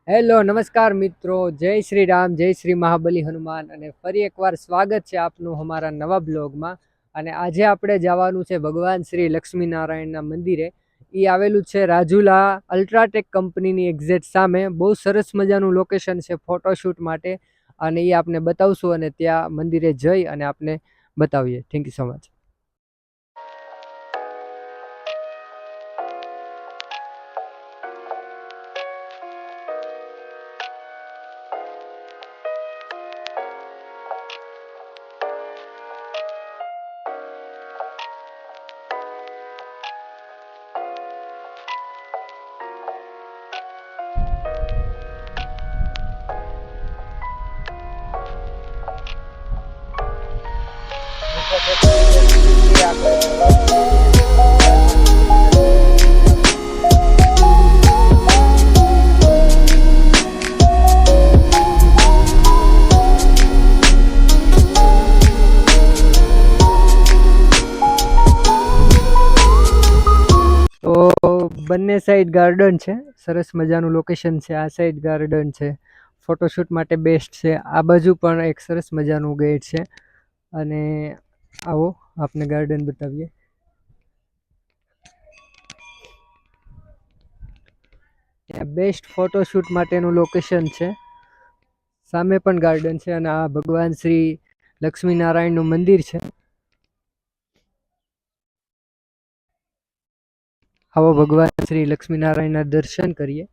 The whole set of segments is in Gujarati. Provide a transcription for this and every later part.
હેલો નમસ્કાર મિત્રો, જય શ્રી રામ, જય શ્રી મહાબલી હનુમાન. અને ફરી એકવાર સ્વાગત છે આપનું અમારા નવા બ્લોગમાં. અને આજે આપણે જવાનું છે ભગવાન શ્રી લક્ષ્મીનારાયણના મંદિરે. એ આવેલું છે રાજુલા અલ્ટ્રાટેક કંપનીની એક્ઝેક્ટ સામે. બહુ સરસ મજાનું લોકેશન છે ફોટોશૂટ માટે, અને એ આપને બતાવશું અને ત્યાં મંદિરે જઈ અને આપને બતાવીએ. Thank you so much. તો બંને સાઈડ ગાર્ડન છે, સરસ મજાનું લોકેશન છે. આ સાઈડ ગાર્ડન છે, ફોટોશૂટ માટે બેસ્ટ છે. આ બાજુ પણ એક સરસ મજાનું ગેટ છે. અને આવો આપને ગાર્ડન બતાવીએ. બેસ્ટ ફોટોશૂટ માટેનું લોકેશન છે. સામે પણ ગાર્ડન છે અને આ ભગવાન શ્રી લક્ષ્મીનારાયણનું મંદિર છે. આવો ભગવાન શ્રી લક્ષ્મીનારાયણના દર્શન કરીએ.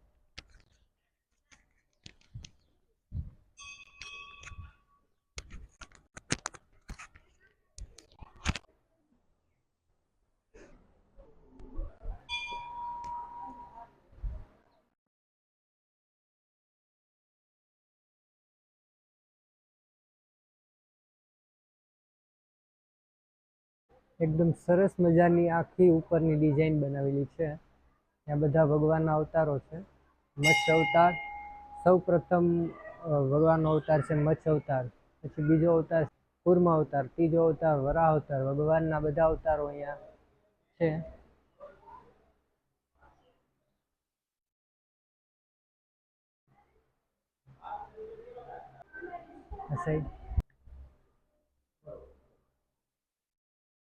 એકદમ સરસ મજાની આખી ઉપરની ડિઝાઇન બનાવેલી છે. ત્યાં બધા ભગવાનના અવતારો છે. મત્સ્ય અવતાર સૌ પ્રથમ ભગવાનનો અવતાર છે મત્સ્ય અવતાર. પછી બીજો અવતાર કૂર્મ અવતાર, ત્રીજો અવતાર વરાહ અવતાર. ભગવાનના બધા અવતારો અહીંયા છે.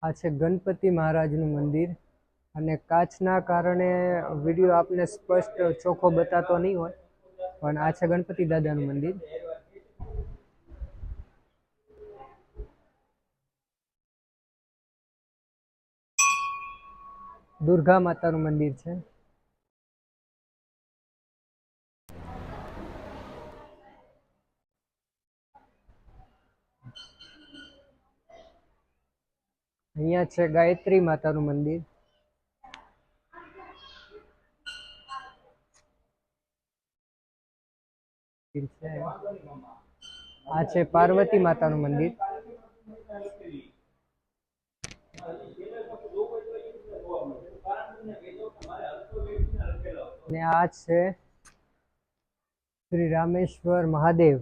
આ છે ગણપતિ મહારાજનું મંદિર. અને કાચના કારણે વિડીયો આપને સ્પષ્ટ ચોખ્ખો બતાતો નહીં હોય, પણ આ છે ગણપતિ દાદાનું મંદિર. દુર્ગા માતાનું મંદિર છે. અહીંયા છે ગાયત્રી માતાનું મંદિર. આ છે પાર્વતી માતાનું મંદિર. અને આ છે શ્રી રામેશ્વર મહાદેવ.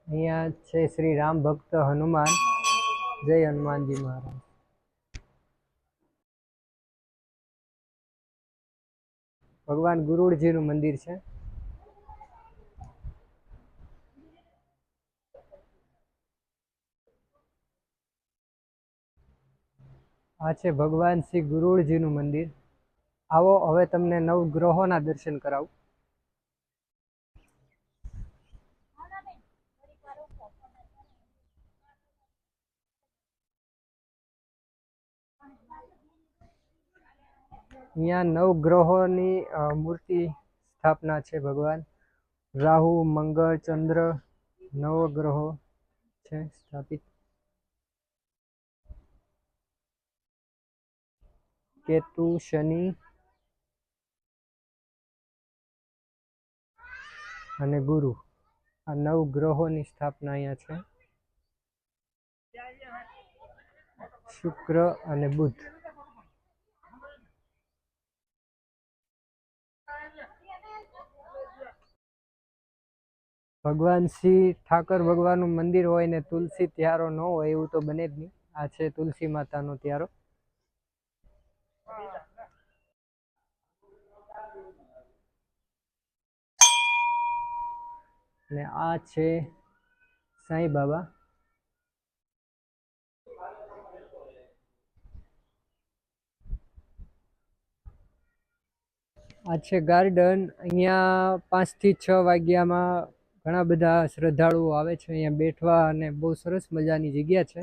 અહીંયા છે શ્રી રામ ભક્ત હનુમાન. જય હનુમાનજી મહારાજ. ભગવાન ગુરુડજીનું મંદિર છે. આ છે ભગવાન શ્રી ગુરુડજીનું મંદિર. આવો હવે તમને નવગ્રહોના દર્શન કરાવું. અહીંયા નવગ્રહોની મૂર્તિ સ્થાપના છે. ભગવાન રાહુ, મંગળ, ચંદ્ર નવગ્રહો છે સ્થાપિત. કેતુ, શનિ અને ગુરુ, આ નવગ્રહોની સ્થાપના અહીંયા છે. શુક્ર અને બુધ. ભગવાન શ્રી ઠાકર ભગવાનનું મંદિર હોય ને તુલસી ત્યારો ન હોય એવું તો બને જ નહીં. આ છે તુલસી માતાનો ત્યારો. અને આ છે સાંઈ બાબા. આ છે ગાર્ડન. અહીંયા 5 થી 6 વાગ્યામાં ઘણા બધા શ્રદ્ધાળુઓ આવે છે અહીંયા બેઠવા, અને બહુ સરસ મજાની જગ્યા છે.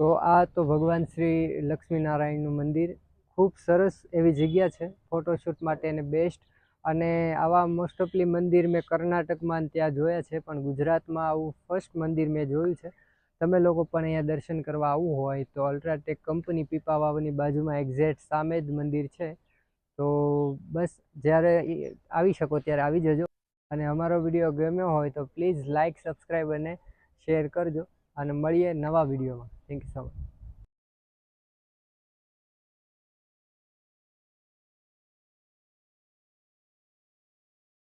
તો આ તો ભગવાન શ્રી લક્ષ્મીનારાયણનું મંદિર. ખૂબ સરસ એવી જગ્યા છે ફોટોશૂટ માટે અને બેસ્ટ. અને આવા મોસ્ટ ઓફલી મંદિર મેં કર્ણાટકમાં ત્યાં જોયા છે, પણ ગુજરાતમાં આવું ફર્સ્ટ મંદિર મેં જોયું છે. તમે લોકો પણ અહીંયા દર્શન કરવા આવવું હોય તો અલ્ટ્રાટેક કંપની પીપાવાવની બાજુમાં એક્ઝેક્ટ સામે જ મંદિર છે. તો બસ જ્યારે આવી શકો ત્યારે આવી જજો. અને અમારો વિડીયો ગમ્યો હોય તો પ્લીઝ લાઇક, સબસ્ક્રાઈબ અને શેર કરજો. અને મળીએ નવા વિડીયોમાં. Thank you so much.